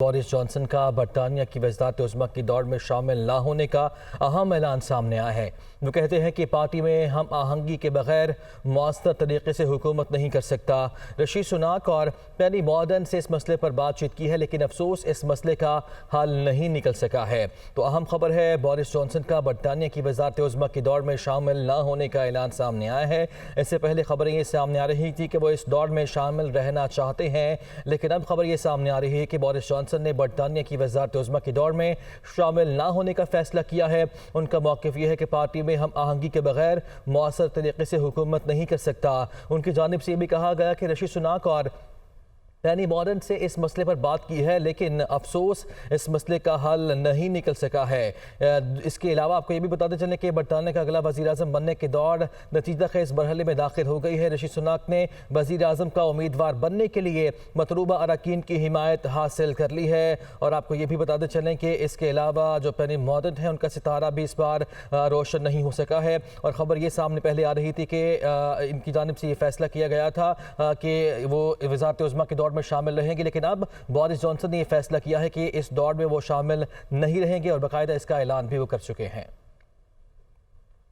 Boris Johnson का बरतानिया की वज़ारत उज़्मा की दौड़ में शामिल न होने का अहम ऐलान सामने आया है। वो कहते हैं कि पार्टी में हम आहंगी के बगैर मौसर तरीके से हुकूमत नहीं कर सकता। ऋषि सुनाक और पेनी मॉर्डन से इस मसले पर बातचीत की है, लेकिन अफसोस इस मसले का हल नहीं निकल सका है। तो अहम खबर है, बोरिस जॉनसन का बरतानिया की वज़ारत उज़्मा की दौड़ में शामिल न होने का ऐलान सामने आया है। इससे पहले खबरें ये सामने आ रही थी कि वो इस दौड़ में शामिल रहना चाहते हैं, लेकिन अब खबर ये सामने आ रही है कि बोरिस जॉनसन ने बरतानिया की वज़ारत उज़्मा की दौड़ में शामिल ना होने का फैसला किया है। उनका मौक़िफ़ यह है कि पार्टी में हम आहंगी के बगैर मौसर तरीके से हुकूमत नहीं कर सकता। उनकी जानिब से ये भी कहा गया कि ऋषि सुनाक और पेनी मॉर्डन से इस मसले पर बात की है, लेकिन अफसोस इस मसले का हल नहीं निकल सका है। इसके अलावा आपको ये भी बताते चलें कि बरतानिया का अगला वज़ीर आज़म बनने की दौड़ नतीजा खेज़ मरहले में दाखिल हो गई है। ऋषि सुनाक ने वज़ीर आज़म का उम्मीदवार बनने के लिए मतलूबा अरकान की हिमायत हासिल कर ली है। और आपको ये भी बताते चलें कि इसके अलावा जो पेनी मॉर्डन है, उनका सितारा भी इस बार रोशन नहीं हो सका है। और ख़बर ये सामने पहले आ रही थी कि इनकी जानिब से ये फैसला किया गया था कि वो वज़ारत उज़्मा की दौड़ में शामिल रहेंगे, लेकिन अब बोरिस जॉनसन ने यह फैसला किया है कि इस दौड़ में वो शामिल नहीं रहेंगे और बाकायदा इसका ऐलान भी वो कर चुके हैं।